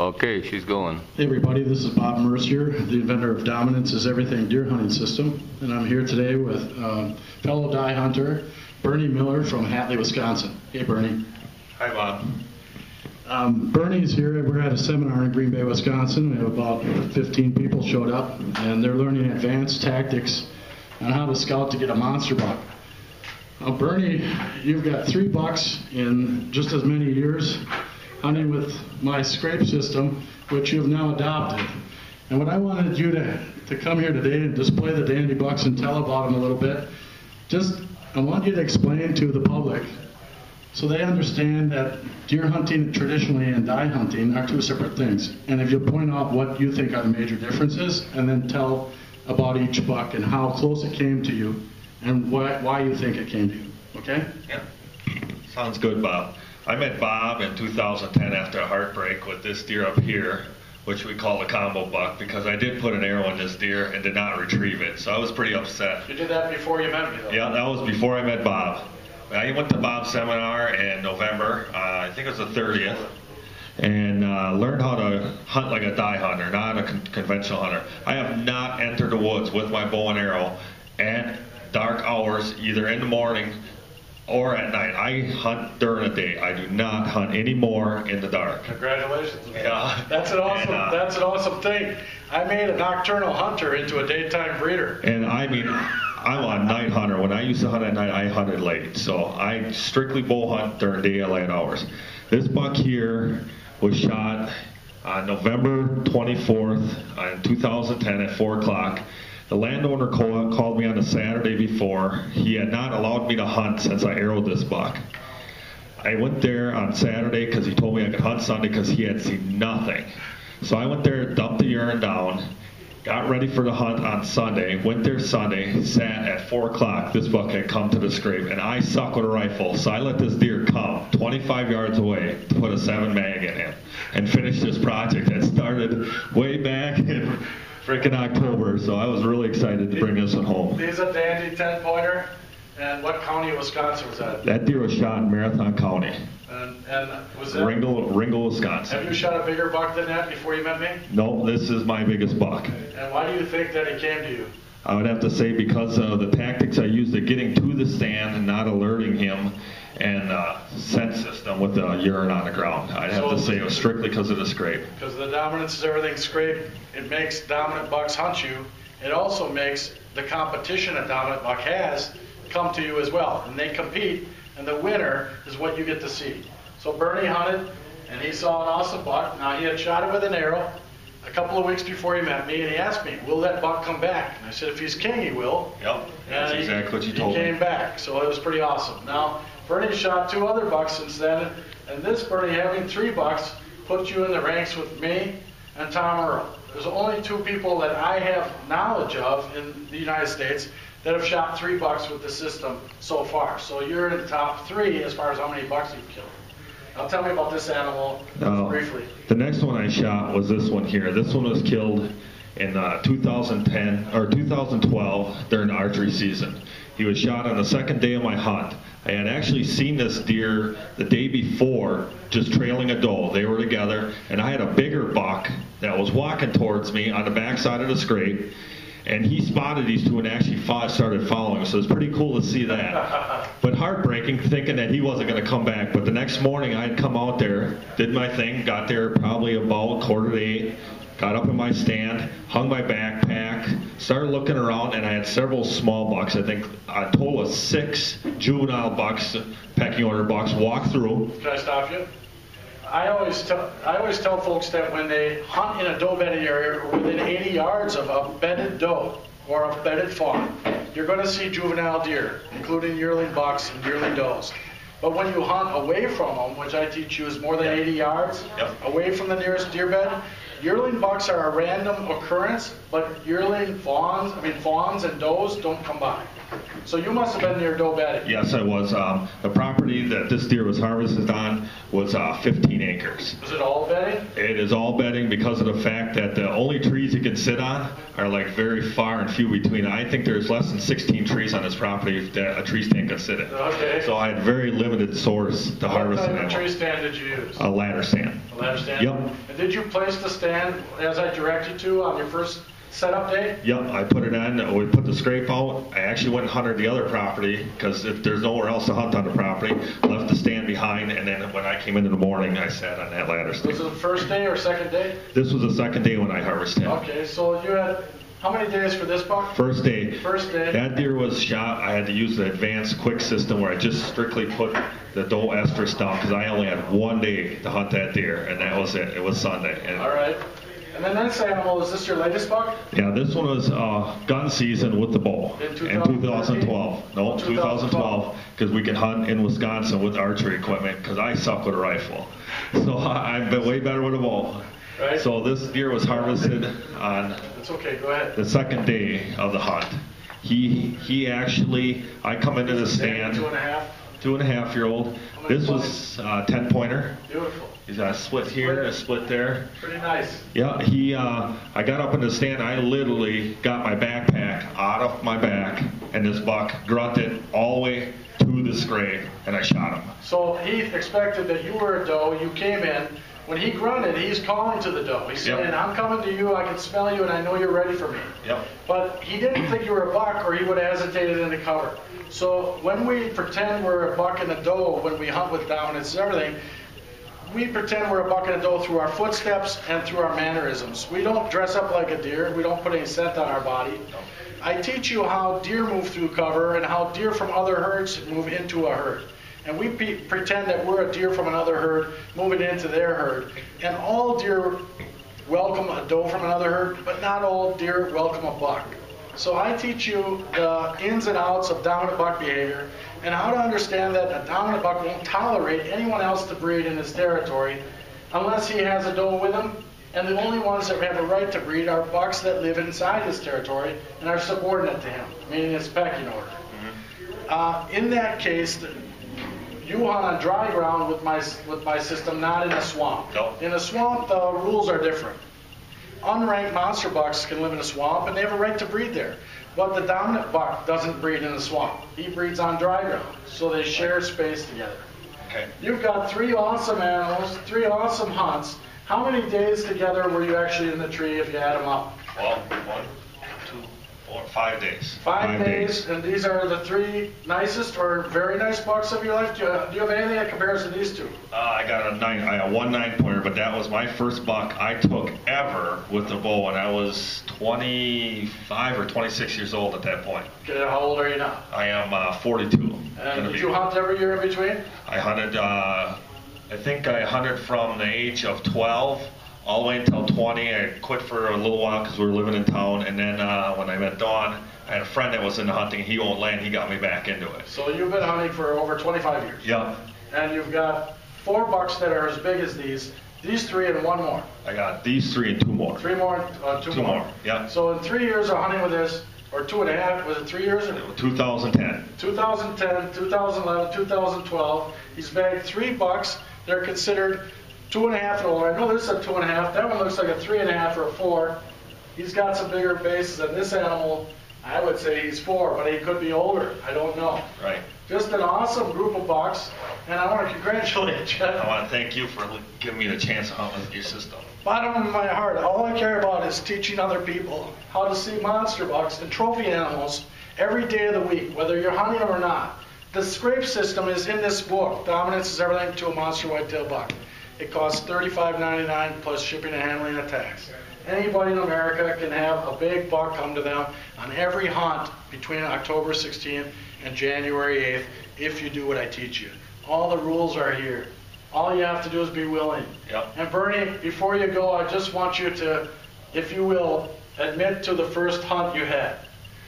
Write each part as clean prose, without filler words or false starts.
Okay, she's going. Hey everybody, this is Bob Mercier, the inventor of Dominance is Everything deer hunting system, and I'm here today with fellow die hunter Bernie Miller from Hatley, Wisconsin. Hey Bernie. Hi Bob. Bernie's here. We're at a seminar in Green Bay, Wisconsin. We have about 15 people showed up, and they're learning advanced tactics on how to scout to get a monster buck. Now Bernie, you've got 3 bucks in just as many years hunting with my scrape system, which you've now adopted. And what I wanted you to come here today and display the dandy bucks and tell about them a little bit, I want you to explain to the public so they understand that deer hunting traditionally and die hunting are 2 separate things. And if you point out what you think are the major differences, and then tell about each buck and how close it came to you and why you think it came to you, okay? Yeah, sounds good, Bob. I met Bob in 2010 after a heartbreak with this deer up here, which we call the combo buck, because I did put an arrow in this deer and did not retrieve it. So I was pretty upset. You did that before you met me, though. Yeah, that was before I met Bob. I went to Bob's seminar in November, I think it was the 30th, and learned how to hunt like a die hunter, not a conventional hunter. I have not entered the woods with my bow and arrow at dark hours, either in the morning or at night. I hunt during the day. I do not hunt anymore in the dark. Congratulations. Yeah. That's an awesome thing. I made a nocturnal hunter into a daytime breeder. And I mean, I'm a night hunter. When I used to hunt at night, I hunted late. So I strictly bow hunt during daylight hours. This buck here was shot on November 24th in 2010 at 4 o'clock. The landowner called me on the Saturday before. He had not allowed me to hunt since I arrowed this buck. I went there on Saturday because he told me I could hunt Sunday because he had seen nothing. So I went there, dumped the urine down, got ready for the hunt on Sunday, went there Sunday, sat at 4 o'clock. This buck had come to the scrape, and I suck with a rifle, so I let this deer come 25 yards away to put a 7 mag in him and finish this project that started way back in freaking October, so I was really excited to bring this one home. He's a dandy 10-pointer, and what county of Wisconsin was that? That deer was shot in Marathon County. And was that? Ringel, Wisconsin. Have you shot a bigger buck than that before you met me? No, this is my biggest buck. And why do you think that he came to you? I would have to say because of the tactics I used at getting to the stand and not alerting him, and scent system with the urine on the ground. I'd have to say it was strictly because of the scrape. Because the Dominance is Everything scrape, it makes dominant bucks hunt you. It also makes the competition a dominant buck has come to you as well. And they compete, and the winner is what you get to see. So Bernie hunted, and he saw an awesome buck. Now he had shot it with an arrow a couple of weeks before he met me, and he asked me, will that buck come back? And I said, if he's king, he will. Yep, that's exactly what you told me. He came back, so it was pretty awesome. Now, Bernie shot 2 other bucks since then, and this Bernie, having 3 bucks, put you in the ranks with me and Tom Earl. There's only 2 people that I have knowledge of in the United States that have shot 3 bucks with the system so far. So you're in the top 3 as far as how many bucks you've killed. Now tell me about this animal briefly. The next one I shot was this one here. This one was killed in 2010 or 2012 during the archery season. He was shot on the 2nd day of my hunt. I had actually seen this deer the day before just trailing a doe. They were together, and I had a bigger buck that was walking towards me on the backside of the scrape, and he spotted these 2 and actually started following. So it's pretty cool to see that. But heartbreaking thinking that he wasn't going to come back. But the next morning I had come out there, did my thing, got there probably about 7:45, got up in my stand, hung my backpack, started looking around, and I had several small bucks. I think a total of 6 juvenile bucks, pecking order bucks, walk through. Can I stop you? I always tell folks that when they hunt in a doe bedded area or within 80 yards of a bedded doe or a bedded fawn, you're going to see juvenile deer, including yearling bucks and yearling does. But when you hunt away from them, which I teach you is more than 80 yards, away from the nearest deer bed, yearling bucks are a random occurrence, but yearling fawns and does don't come by. So you must have been near doe bedding. Yes, I was. The property that this deer was harvested on was 15 acres. Was it all bedding? It is all bedding because of the fact that the only trees you can sit on are like very far and few between. I think there's less than 16 trees on this property that a tree stand can sit in. Okay. So I had very limited source to harvest What in type of that tree one. stand did you use? A ladder stand. A ladder stand? Yep. And did you place the stand as I directed to on your first setup day? Yep, I put it on. We put the scrape out. I actually went and hunted the other property because if there's nowhere else to hunt on the property, left the stand behind, and then when I came in the morning, I sat on that ladder stand. Was it the first day or second day? This was the second day when I harvested. Okay, so you had how many days for this buck? First day. First day. That deer was shot. I had to use the advanced quick system where I just strictly put the doe estrus down because I only had 1 day to hunt that deer, and that was it. It was Sunday. And All right. And then next animal, is this your latest buck? yeah, this one was gun season with the bow In in 2012. No, 2012. 2012, because we can hunt in Wisconsin with archery equipment because I suck with a rifle. So I've been way better with a bow. Right. So this deer was harvested on It's okay, go ahead. the second day of the hunt. He actually, I come into the stand, 2.5. 2.5-year-old. This was 10-pointer. Beautiful. He's got a split here, a split there. Pretty nice. Yeah, I got up in the stand. I literally got my backpack out of my back, and this buck grunted all the way to the scrape, and I shot him. So he expected that you were a doe. You came in. When he grunted, he's calling to the doe. He's Yep. saying, I'm coming to you. I can smell you, and I know you're ready for me. Yep. But he didn't think you were a buck, or he would have hesitated in the cover. So when we pretend we're a buck and a doe, when we hunt with dominance and everything, we pretend we're a buck and a doe through our footsteps and through our mannerisms. We don't dress up like a deer. We don't put any scent on our body. I teach you how deer move through cover and how deer from other herds move into a herd. And we pretend that we're a deer from another herd moving into their herd. And all deer welcome a doe from another herd, but not all deer welcome a buck. So I teach you the ins and outs of dominant buck behavior and how to understand that a dominant buck won't tolerate anyone else to breed in his territory unless he has a doe with him. And the only ones that have a right to breed are bucks that live inside his territory and are subordinate to him, meaning his pecking order. In that case, you hunt on dry ground with my system, not in a swamp. No. In a swamp, the rules are different. Unranked monster bucks can live in a swamp, and they have a right to breed there. But the dominant buck doesn't breed in the swamp. He breeds on dry ground, so they share space together. Okay. You've got 3 awesome animals, 3 awesome hunts. How many days together were you actually in the tree if you add them up? Well, 1, 2, 4, 5 days. 5 days, and these are the 3 nicest or very nice bucks of your life. Do you have anything that compares to these 2? I got one 9-pointer, but that was my first buck I took ever with the bow, and I was 25 or 26 years old at that point. Okay, how old are you now? I am 42. And did you hunt every year in between? I hunted, I think I hunted from the age of 12 all the way until 20. I quit for a little while because we were living in town, and then when I met Dawn, I had a friend that was into hunting. He owned land. He got me back into it. So you've been hunting for over 25 years. Yeah. And you've got 4 bucks that are as big as these 3 and 1 more. I got these 3 and 2 more. 3 more, 2 2 more. more, yeah. So in 3 years of hunting with this, or 2.5, was it 3 years? 2010. 2010, 2011, 2012, he's bagged 3 bucks. They're considered 2.5 and older. I know this is a 2.5. That one looks like a 3.5 or a 4. He's got some bigger bases than this animal. I would say he's 4, but he could be older. I don't know. Right. Just an awesome group of bucks, and I want to congratulate you. I want to thank you for giving me the chance to hunt with your system. Bottom of my heart, all I care about is teaching other people how to see monster bucks and trophy animals every day of the week, whether you're hunting them or not. The scrape system is in this book. Dominance is everything to a monster whitetail buck. It costs $35.99 plus shipping and handling and tax. Anybody in America can have a big buck come to them on every hunt between October 16th and January 8th if you do what I teach you. All the rules are here. All you have to do is be willing. Yep. And Bernie, before you go, I just want you to, if you will, admit to the first hunt you had.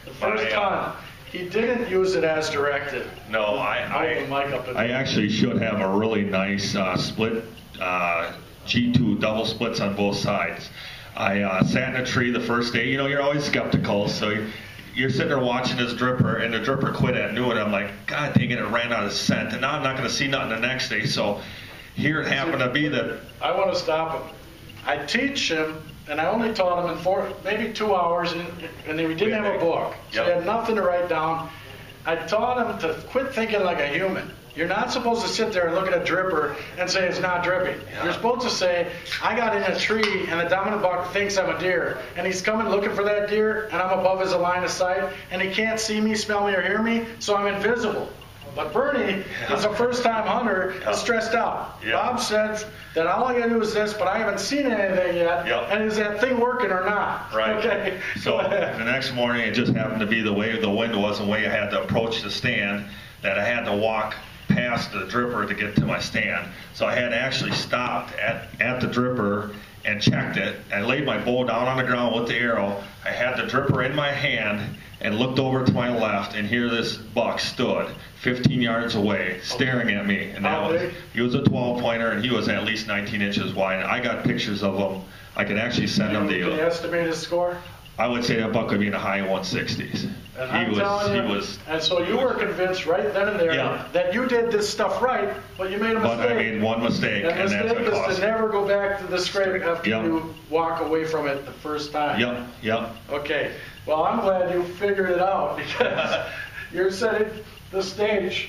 The first hunt. He didn't use it as directed. No, I actually should have a really nice split G2 double splits on both sides. I sat in a tree the first day. You know, you're always skeptical, so you're sitting there watching this dripper, and the dripper quit at noon. I'm like, God dang it, it ran out of scent, and now I'm not going to see nothing the next day. So here it happened to be that. I want to stop him. I teach him, and I only taught him in maybe 2 hours, and we didn't have a book, so he had nothing to write down. I taught him to quit thinking like a human. You're not supposed to sit there and look at a dripper and say it's not dripping. Yeah. You're supposed to say, I got in a tree and the dominant buck thinks I'm a deer, and he's coming looking for that deer, and I'm above his line of sight, and he can't see me, smell me, or hear me, so I'm invisible. But Bernie is a first-time hunter, is stressed out. Bob says that all I got to do is this, but I haven't seen anything yet, and is that thing working or not? Right. Okay. So the next morning, it just happened to be the way the wind was and the way I had to approach the stand, that I had to walk past the dripper to get to my stand. So I had actually stopped at the dripper and checked it. I laid my bow down on the ground with the arrow. I had the dripper in my hand and looked over to my left, and here this buck stood 15 yards away staring at me. And he was a 12-pointer, and he was at least 19 inches wide. I got pictures of him. I could actually send them to you. Can you estimate his score? I would say that buck could be in the high 160s. And so you were convinced right then and there that you did this stuff right, but you made a mistake. But I made one mistake, and that's the mistake is to never go back to the scrape after you walk away from it the first time. Yep. Okay. Well, I'm glad you figured it out, because you're setting the stage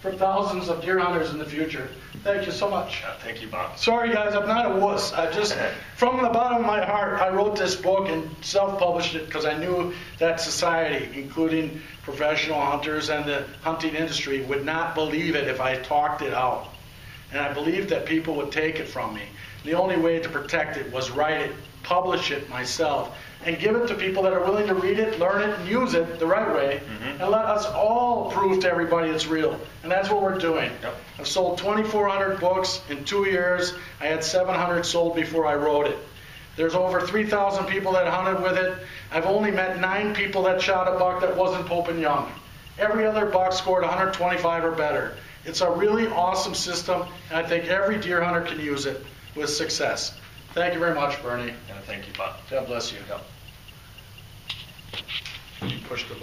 for thousands of deer hunters in the future. Thank you so much. Thank you, Bob. Sorry, guys, I'm not a wuss. I just, from the bottom of my heart, I wrote this book and self-published it because I knew that society, including professional hunters and the hunting industry, would not believe it if I talked it out. And I believed that people would take it from me. The only way to protect it was write it, publish it myself, and give it to people that are willing to read it, learn it, and use it the right way, and let us all prove to everybody it's real. And that's what we're doing. I've sold 2,400 books in 2 years. I had 700 sold before I wrote it. There's over 3,000 people that hunted with it. I've only met 9 people that shot a buck that wasn't Pope and Young. Every other buck scored 125 or better. It's a really awesome system, and I think every deer hunter can use it with success. Thank you very much, Bernie. Thank you, Bob. God bless you. Push the